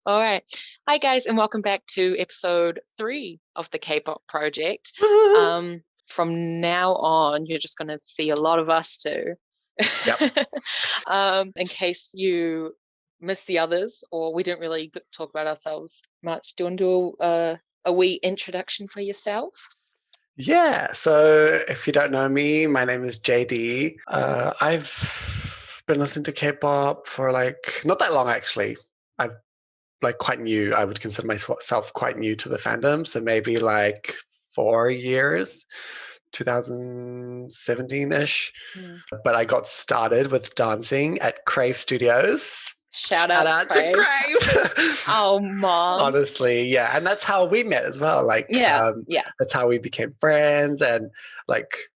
All right. Hi, guys, and welcome back to episode 3 of the Kpop project. Woohoo! From now on, you're just going to see a lot of us too. Yep. In case you missed the others or we didn't really talk about ourselves much, do you want to do a wee introduction for yourself? Yeah. So if you don't know me, my name is JD. I've been listening to K-pop for not that long actually. I've quite new. I would consider myself quite new to the fandom. So maybe 4 years, 2017-ish. But I got started with dancing at Crave Studios. Shout Shout out, out to Crave. Crave. Oh, mom. Honestly, yeah. And that's how we met as well. Yeah. That's how we became friends and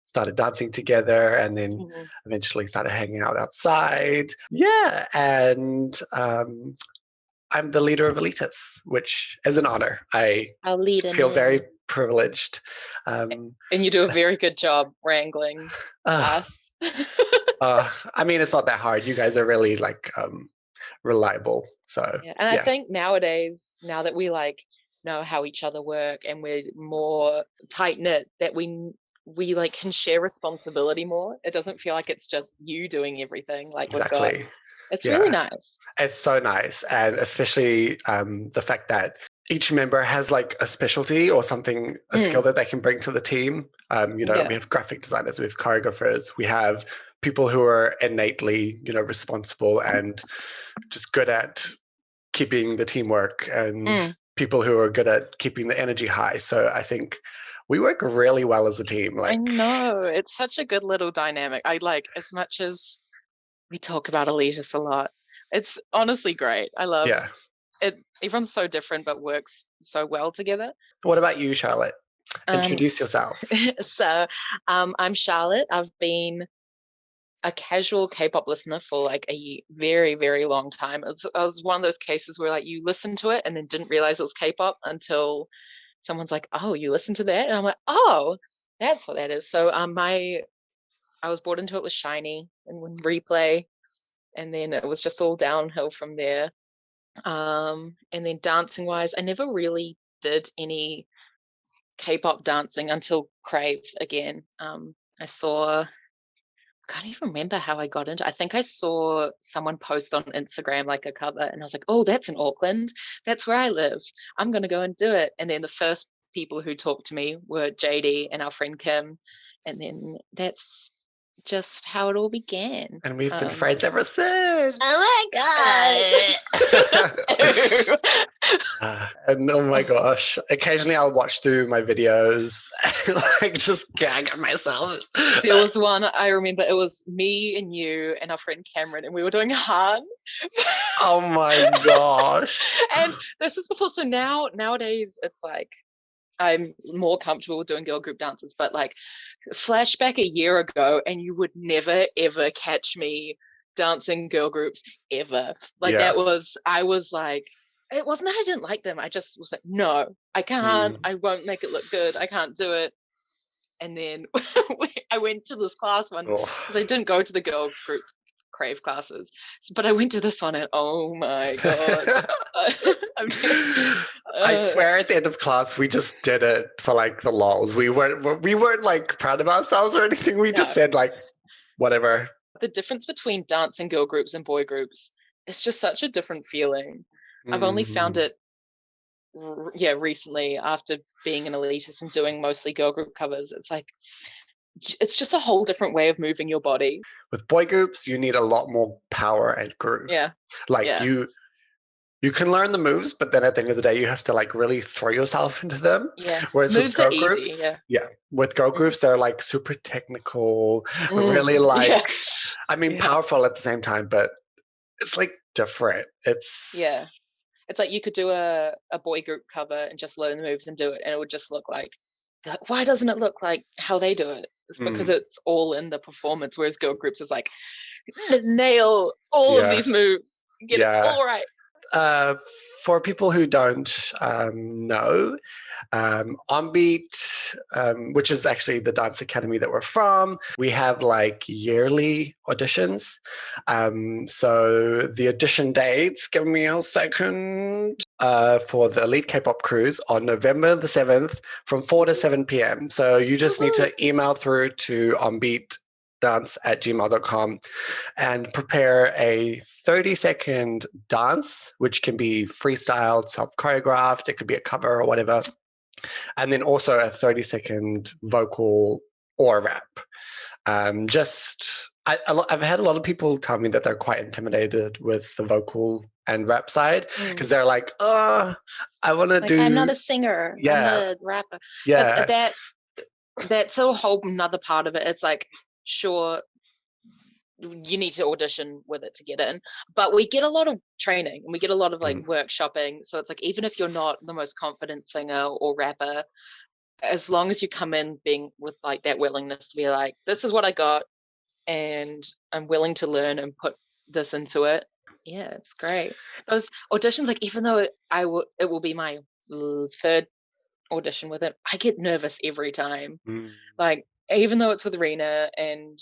started dancing together and then eventually started hanging out outside. Yeah. And I'm the leader of ELIT-IS, which is an honor. I I'll lead feel in. very privileged. And you do a very good job wrangling us. I mean, it's not that hard. You guys are really reliable. So yeah. And I think nowadays, now that we know how each other work and we're more tight knit, that we can share responsibility more. It doesn't feel like it's just you doing everything. Exactly. It's really nice. It's so nice. And especially the fact that each member has a specialty or something, a skill that they can bring to the team. We have graphic designers, we have choreographers, we have people who are innately, responsible and just good at keeping the teamwork and people who are good at keeping the energy high. So I think we work really well as a team. I know. It's such a good little dynamic. As much as we talk about ELIT-IS a lot, it's honestly great. I love it. Everyone's so different but works so well together. What about you, Charlotte? Introduce yourself. So I'm Charlotte. I've been a casual K-pop listener for a very, very long time. It was one of those cases where you listen to it and then didn't realize it was K-pop until someone's like, oh, you listen to that? And I'm like, oh, that's what that is. So I was brought into it with SHINee and when Replay, and then it was just all downhill from there. And then dancing wise, I never really did any K-pop dancing until Crave again. I can't even remember how I got into it. I think I saw someone post on Instagram a cover and I was like, oh, that's in Auckland. That's where I live. I'm going to go and do it. And then the first people who talked to me were JD and our friend Kim. And then that's just how it all began. And we've been friends ever since. Oh my God. And oh my gosh, occasionally I'll watch through my videos and just gag at myself. There was one, I remember, it was me and you and our friend Cameron, and we were doing Han. Oh my gosh. And this is before, so nowadays it's I'm more comfortable with doing girl group dances, but flashback a year ago and you would never ever catch me dancing girl groups ever. I was like, it wasn't that I didn't like them, I just was like, no, I can't. I won't make it look good, I can't do it. And then I went to this class one because I didn't go to the girl group Crave classes, but I went to this one and oh my God. I swear at the end of class we just did it for the lols. We weren't proud of ourselves or anything. We just said whatever. The difference between dance and girl groups and boy groups, it's just such a different feeling. I've only found it recently after being an ELIT-IS and doing mostly girl group covers. It's just a whole different way of moving your body. With boy groups, you need a lot more power and groove. You can learn the moves, but then at the end of the day, you have to really throw yourself into them. Yeah. Whereas moves with girl are groups, easy, with girl groups, they're super technical, really I mean, powerful at the same time, but it's different. It's you could do a boy group cover and just learn the moves and do it, and it would just look why doesn't it look like how they do it? It's because it's all in the performance, whereas girl groups is nail all of these moves, get it all right. for people who don't know, OnBeat, which is actually the dance academy that we're from, we have like yearly auditions. So the audition dates, give me a second, for the Elite K-pop cruise on November the 7th from 4 to 7 p.m. So you just need to email through to onbeatdance@gmail.com and prepare a 30-second dance, which can be freestyled, self-choreographed, it could be a cover or whatever. And then also a 30-second vocal or rap. I've had a lot of people tell me that they're quite intimidated with the vocal and rap side because they're like, oh, I want to do. I'm not a singer. Yeah. I'm not a rapper. Yeah. But that's a whole another part of it. It's like, sure, you need to audition with it to get in, but we get a lot of training and we get a lot of like workshopping. So it's like, even if you're not the most confident singer or rapper, as long as you come in being with like that willingness to be like, this is what I got and I'm willing to learn and put this into it. Yeah, it's great. Those auditions, like, even though it will be my third audition with it, I get nervous every time. Like, even though it's with Rena and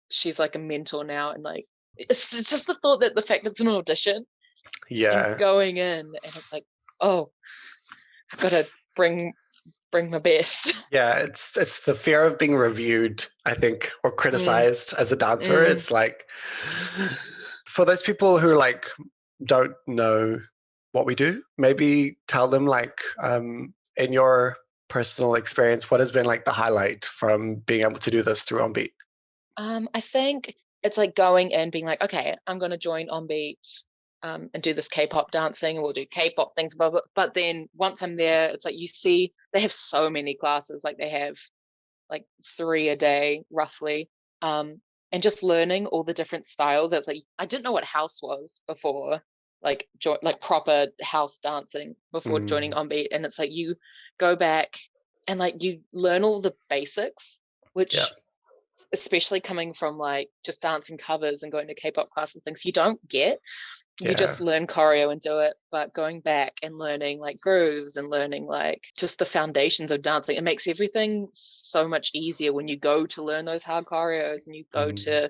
she's like a mentor now, and like, it's just the thought that the fact it's an audition and going in and it's like, oh, I've got to bring my best. Yeah, it's the fear of being reviewed, I think, or criticized as a dancer. It's like, for those people who like don't know what we do, maybe tell them like, in your personal experience, what has been like the highlight from being able to do this through OnBeat? I think it's like going in being like, okay, I'm going to join OnBeat and do this K-pop dancing, and we'll do K-pop things, blah, blah. But then once I'm there, it's like, you see they have so many classes, like they have like 3 a day roughly, and just learning all the different styles. It's like, I didn't know what house was before, like proper house dancing before joining OnBeat, and it's like, you go back and like you learn all the basics, which especially coming from like just dancing covers and going to K-pop class and things, you don't get. You just learn choreo and do it. But going back and learning like grooves and learning like just the foundations of dancing, it makes everything so much easier when you go to learn those hard choreos and you go to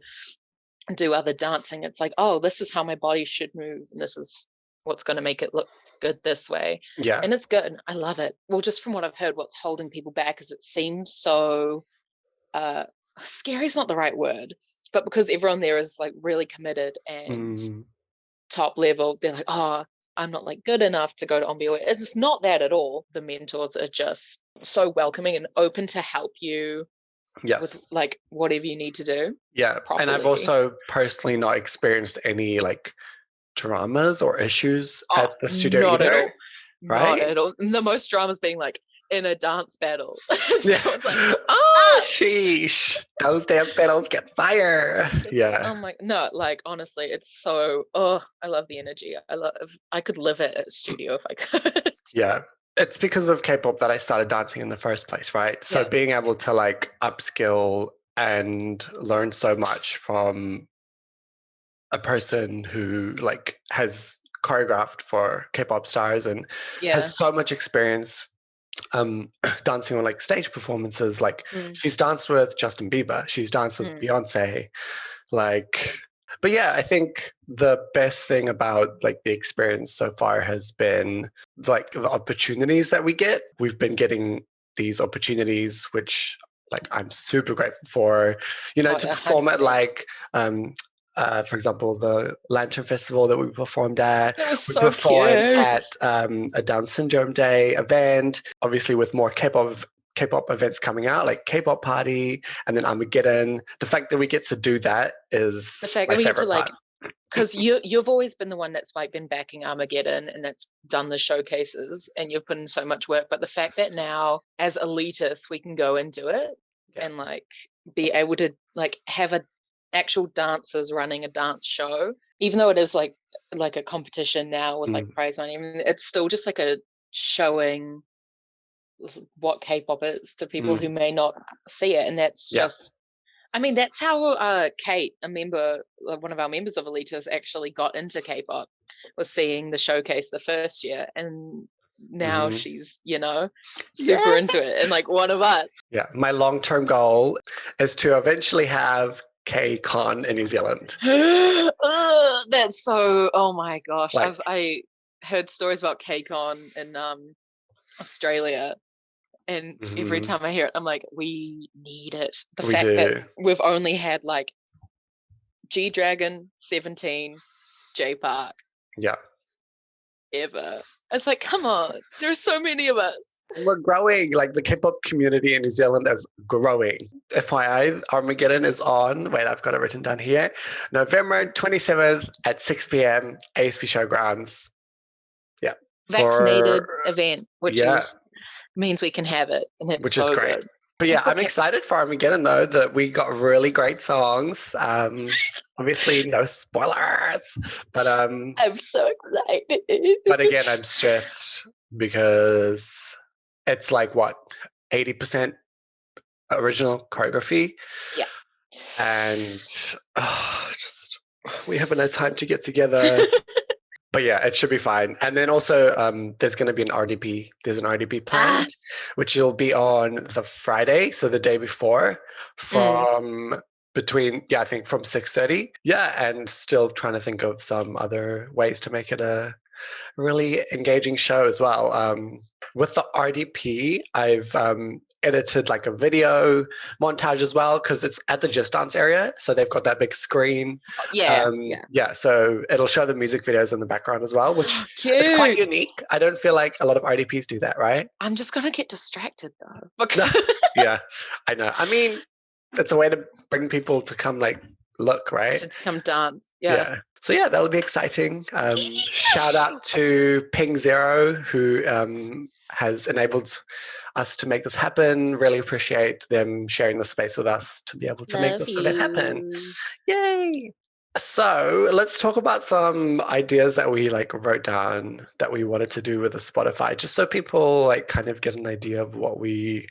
do other dancing. It's like, oh, this is how my body should move, and this is what's going to make it look good this way. And it's good. I love it. Well, just from what I've heard, what's holding people back is it seems so scary is not the right word, but because everyone there is like really committed and top level, they're like, oh, I'm not like good enough to go to OnBeat. It's not that at all. The mentors are just so welcoming and open to help you with like whatever you need to do. And I've also personally not experienced any like dramas or issues at the studio not either. At all. Right? Not at all. The most dramas being like in a dance battle. So it's like, sheesh, those dance battles get fire. Oh my, no, like honestly, it's so, I love the energy. I could live at a studio if I could. It's because of K-pop that I started dancing in the first place, right? So being able to like upskill and learn so much from a person who like has choreographed for K-pop stars and has so much experience dancing on like stage performances. Like she's danced with Justin Bieber, she's danced with Beyonce, like. But yeah, I think the best thing about like the experience so far has been like the opportunities that we get. We've been getting these opportunities, which like I'm super grateful for, you know, to perform 100%. At like for example, the Lantern Festival that we performed at. It was so performed cute. At a Down Syndrome Day event, obviously with more K-pop events coming out, like K-pop Party, and then Armageddon. The fact that we get to do that is the fact that we get to like, because you've always been the one that's like been backing Armageddon and that's done the showcases and you've put in so much work. But the fact that now as elitists we can go and do it and like be able to like have a actual dancers running a dance show, even though it is like a competition now with like prize money, I mean, it's still just like a showing what K-pop is to people who may not see it, and that's just I mean, that's how Kate, one of our members of ELIT-IS, actually got into K-pop, was seeing the showcase the first year, and now she's, super into it and like one of us. Yeah, my long-term goal is to eventually have K-Con in New Zealand. That's so, oh my gosh. Like, I heard stories about K-Con in Australia, and every time I hear it, I'm like, we need it. The fact that we've only had like G-Dragon, 17, J-Park. Yeah. Ever. It's like, come on, there's so many of us. We're growing. Like the K-pop community in New Zealand is growing. FYI, Armageddon is on. Wait, I've got it written down here. November 27th at 6 p.m. ASP Showgrounds. Yeah. Vaccinated event, which means we can have it. And it's which so is great. Good. But yeah, I'm excited for Armageddon though, that we got really great songs. Obviously no spoilers, but I'm so excited. But again, I'm stressed because it's like what, 80% original choreography. Yeah. And we haven't had time to get together. But yeah, it should be fine. And then also there's going to be an RDP. There's an RDP planned, which will be on the Friday, so the day before, from between, I think from 6:30. Yeah, and still trying to think of some other ways to make it a really engaging show as well. With the RDP, I've edited like a video montage as well, because it's at the Just Dance area. So they've got that big screen. Yeah. So it'll show the music videos in the background as well, which is quite unique. I don't feel like a lot of RDPs do that, right? I'm just going to get distracted though. Yeah, I know. I mean, it's a way to bring people to come like look, right? To come dance. Yeah. So yeah, that'll be exciting. Shout out to Ping Zero, who has enabled us to make this happen. Really appreciate them sharing the space with us to be able to make this event happen. Yay! So let's talk about some ideas that we like wrote down that we wanted to do with the Spotify, just so people like kind of get an idea of what we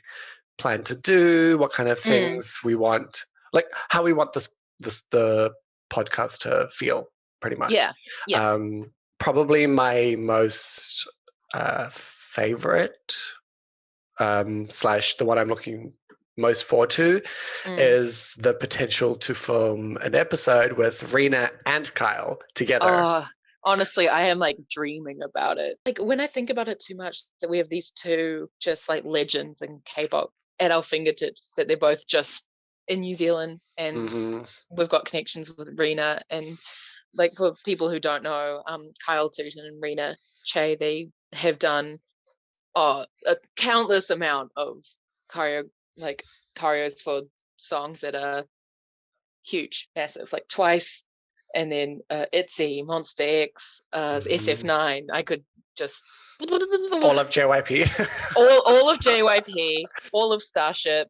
plan to do, what kind of things we want, like how we want the podcast to feel. Pretty much. Yeah. Probably my most favorite / the one I'm looking most forward to is the potential to film an episode with Rena and Kyle together. Honestly, I am like dreaming about it. Like when I think about it too much, that we have these two just like legends in K-pop at our fingertips, that they're both just in New Zealand, and we've got connections with Rena. And like for people who don't know, Kyle Tooten and Rena Che, they have done a countless amount of choreos for songs that are huge, massive, like Twice, and then ITZY, Monster X, SF9. I could just all of JYP, all of JYP, all of Starship.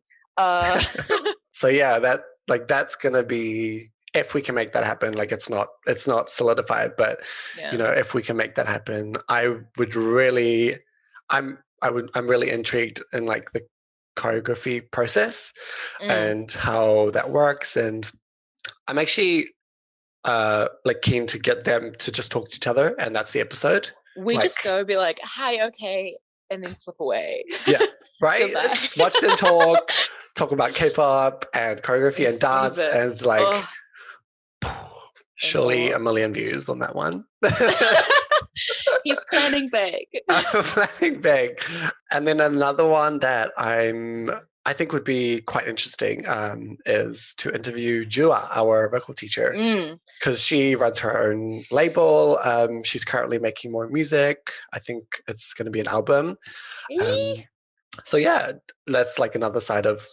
So yeah, that's gonna be, if we can make that happen. Like it's not solidified, but if we can make that happen, I'm really intrigued in like the choreography process and how that works. And I'm actually like keen to get them to just talk to each other, and that's the episode. We just go be like, hi, okay, and then slip away. Yeah, right? Let's watch them talk about K-pop and choreography and dance, and it's like surely 1 million views on that one. He's planning big. I'm planning big. And then another one that I think would be quite interesting is to interview Jua, our vocal teacher, because she runs her own label. She's currently making more music. I think it's going to be an album. So yeah, that's like another side of,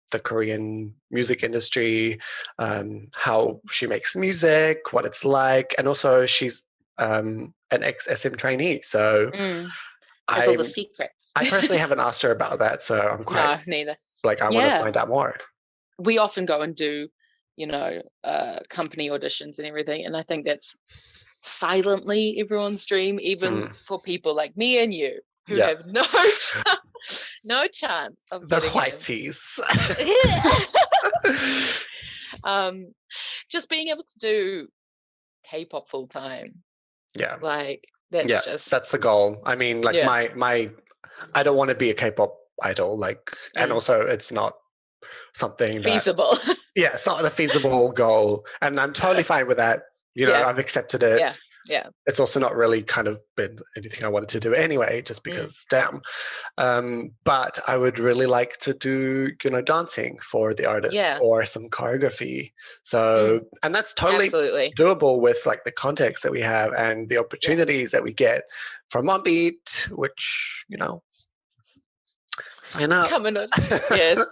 the Korean music industry, how she makes music, what it's like. And also she's an ex-SM trainee. So all the secrets. I personally haven't asked her about that. So I'm quite... No, neither. Like, I want to find out more. We often go and do, company auditions and everything. And I think that's silently everyone's dream, even for people like me and you, who have no chance of the whiteies. Just being able to do K-pop full time. Yeah. Like that's the goal. I mean, like my I don't want to be a K-pop idol, like, and also it's not something feasible. It's not a feasible goal, and I'm totally fine with that. I've accepted it. Yeah. It's also not really kind of been anything I wanted to do anyway, just because, damn. But I would really like to do, dancing for the artists or some choreography. So, and that's totally doable with like the context that we have and the opportunities that we get from Onbeat, which, sign up. Coming on. Yes.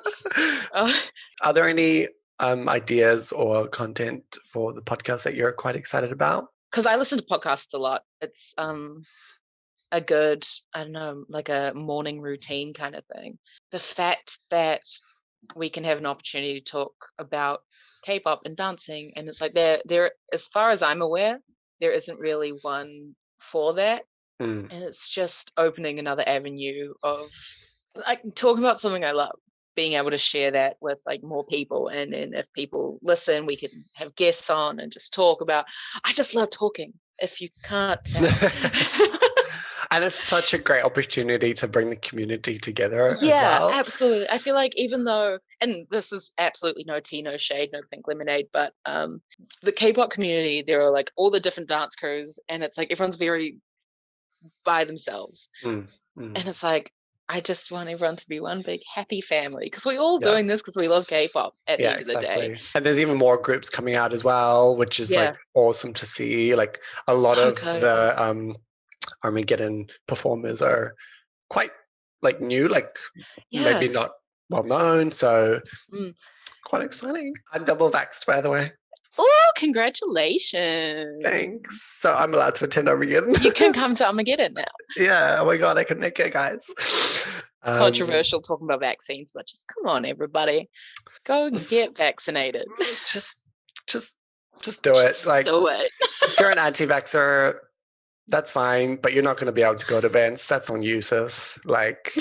Are there any ideas or content for the podcast that you're quite excited about? Because I listen to podcasts a lot. It's a good, I don't know, like a morning routine kind of thing. The fact that we can have an opportunity to talk about K-pop and dancing, and it's like there, as far as I'm aware, there isn't really one for that, and it's just opening another avenue of like talking about something I love. Being able to share that with like more people, and if people listen, we can have guests on and just talk about. I just love talking. If you can't tell. And it's such a great opportunity to bring the community together as well. Yeah, absolutely. I feel like even though, and this is absolutely no tea, no shade, no pink lemonade, but the K-pop community, there are like all the different dance crews, and it's like everyone's very by themselves, and it's like, I just want everyone to be one big happy family, because we're all doing this because we love K-pop at the end of the day. And there's even more groups coming out as well, which is like awesome to see. Like a lot of the Armageddon performers are quite like new, like maybe not well known. So quite exciting. I'm double vaxxed, by the way. Oh, congratulations. Thanks. So I'm allowed to attend Armageddon. You can come to Armageddon now. Yeah. Oh my God, I can make it, guys. Controversial talking about vaccines, but just come on, everybody. Go get vaccinated. Just do it. Like, do it. If you're an anti-vaxxer, that's fine, but you're not going to be able to go to events. That's on you, sis. Like,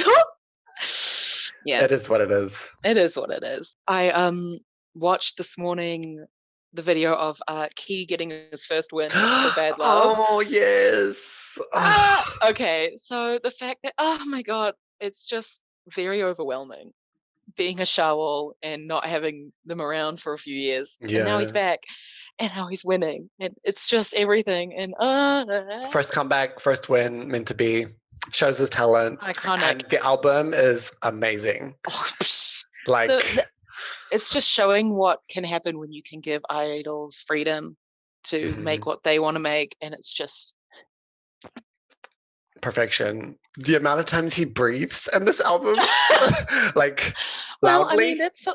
it is what it is. It is what it is. I watched this morning the video of Key getting his first win for Bad Love. Oh, yes. Okay, so the fact that, oh my God, it's just very overwhelming being a Shawol and not having them around for a few years. And now he's back, and now he's winning. And it's just everything. And first comeback, first win, meant to be. Shows his talent. Iconic. And the album is amazing. Like... it's just showing what can happen when you can give idols freedom to make what they want to make, and it's just perfection. The amount of times he breathes in this album, like well, loudly. I mean, that's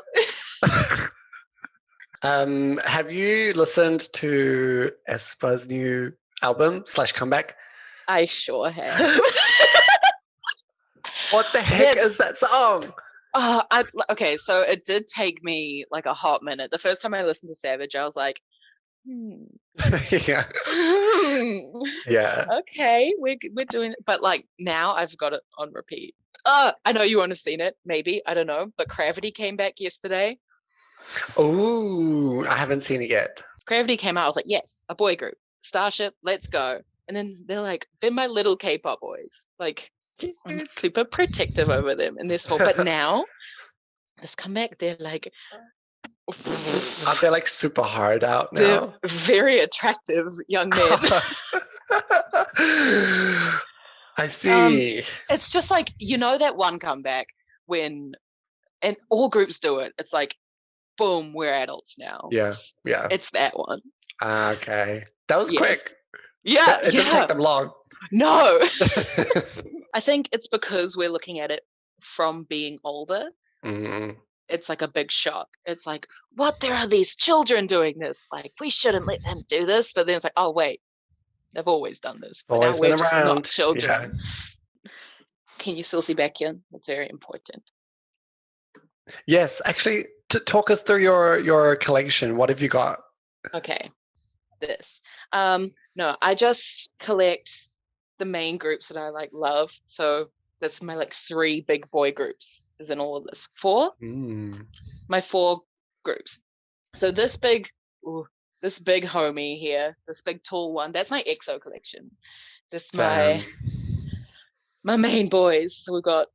have you listened to aespa's new album / comeback? I sure have. What the heck is that song? Okay, so it did take me like a hot minute. The first time I listened to Savage, I was like, yeah. Okay, we're doing it. But like now I've got it on repeat. I know you won't have seen it, maybe, I don't know, but Gravity came back yesterday. Oh, I haven't seen it yet. Gravity came out, I was like, yes, a boy group, Starship, let's go. And then they're like, they're my little K-pop boys. Like, I'm super protective over them, and they're small. But now, this comeback, they're like, are they like super hard out now? They're very attractive young men. I see. It's just like, that one comeback when, and all groups do it. It's like, boom, we're adults now. Yeah. It's that one. Okay, that was quick. Yeah, it didn't take them long. No. I think it's because we're looking at it from being older. It's like a big shock. It's like, what? There are these children doing this. Like, we shouldn't let them do this. But then it's like, oh, wait, they've always done this. But always now we're been just around. Not children. Yeah. Can you still see Baekhyun? That's very important. Yes, actually, to talk us through your collection. What have you got? Okay, this. No, I just collect the main groups that I like love. So that's my like 3 big boy groups is in all of this. 4. My 4 groups. So this big homie here, this big tall one, that's my EXO collection. This my main boys. So we've got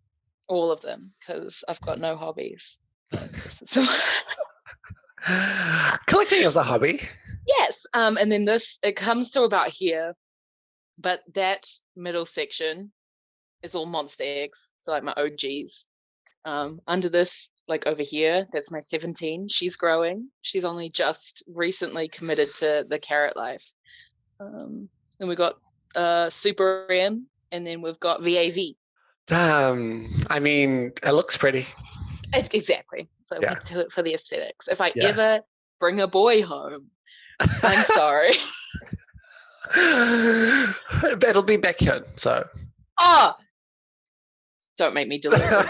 all of them because I've got no hobbies. Collecting is a hobby. Yes. And then it comes to about here, but that middle section is all Monster X, so like my OGs. Under this, like over here, that's my 17. She's growing. She's only just recently committed to the carrot life. Then we got Super M, and then we've got VAV. I mean, it looks pretty. It's exactly. So we do it for the aesthetics. If I ever bring a boy home, I'm sorry. It'll be Baekhyun, so. Oh! Don't make me deliver.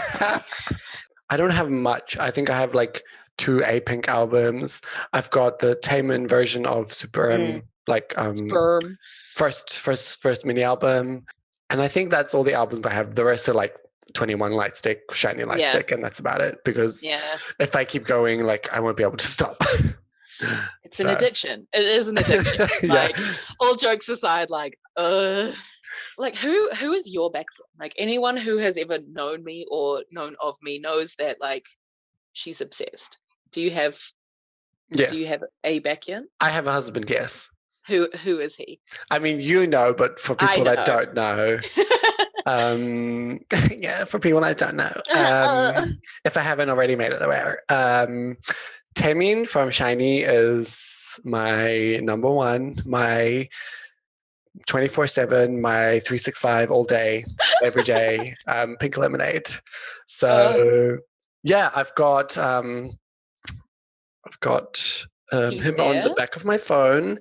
I don't have much. I think I have like 2 A-Pink albums. I've got the Taemin version of Super M, like Sperm. First mini album. And I think that's all the albums I have. The rest are like 21 Lightstick, Shiny Lightstick, and that's about it. Because if I keep going, like I won't be able to stop. It's an addiction. It is an addiction. Like all jokes aside, like who is your Baekhyun? Like anyone who has ever known me or known of me knows that like she's obsessed. Do you have a Baekhyun? I have a husband, yes. Who is he? I mean, you know, but for people that don't know. For people that don't know. If I haven't already made it aware. Taemin from Shiny is my number one, my 24/7, my 365 all day, every day, Pink Lemonade. So I've got him on the back of my phone.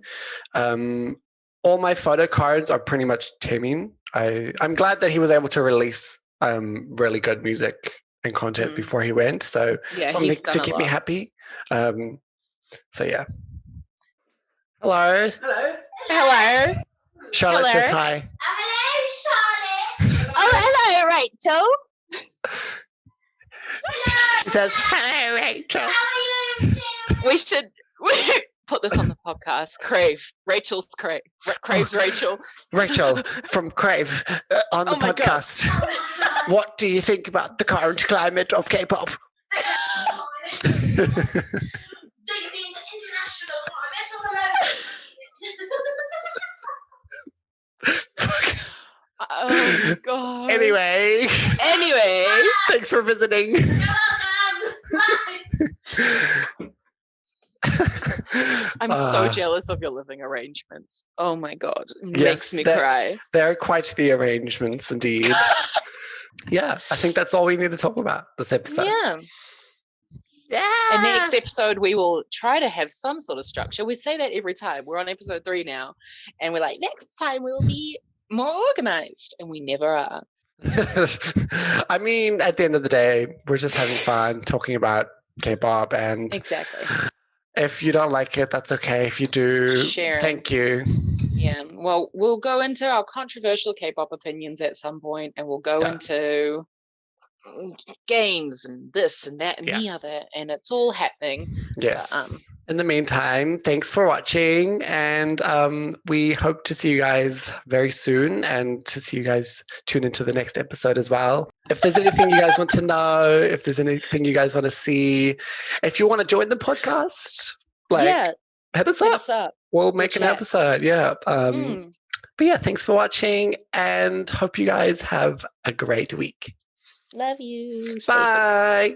All my photo cards are pretty much Taemin. I'm glad that he was able to release really good music and content before he went. So something to keep me happy. Hello. Charlotte says hi. Hello, Charlotte. Oh, hello, Rachel. She says, hello, Rachel. How are you doing? We should put this on the podcast. Rachel's Crave. Crave's Rachel. Rachel from Crave on the podcast. What do you think about the current climate of K-pop? They mean the international climate or the local Oh my god. Anyway. Thanks for visiting. You're welcome. Bye. I'm so jealous of your living arrangements. Oh my god. It makes me cry. They're quite the arrangements indeed. I think that's all we need to talk about this episode. Yeah. And next episode, we will try to have some sort of structure. We say that every time. We're on episode 3 now. And we're like, next time we will be more organized. And we never are. I mean, at the end of the day, we're just having fun talking about K-pop. And exactly. If you don't like it, that's okay. If you do, thank you. Yeah. Well, we'll go into our controversial K-pop opinions at some point. And we'll go into games and this and that and the other, and it's all happening. Yes. In the meantime, thanks for watching, and we hope to see you guys very soon, and to see you guys tune into the next episode as well. If there's anything you guys want to know, if there's anything you guys want to see, if you want to join the podcast, hit us up. We'll make an episode. But thanks for watching, and hope you guys have a great week. Love you. Bye.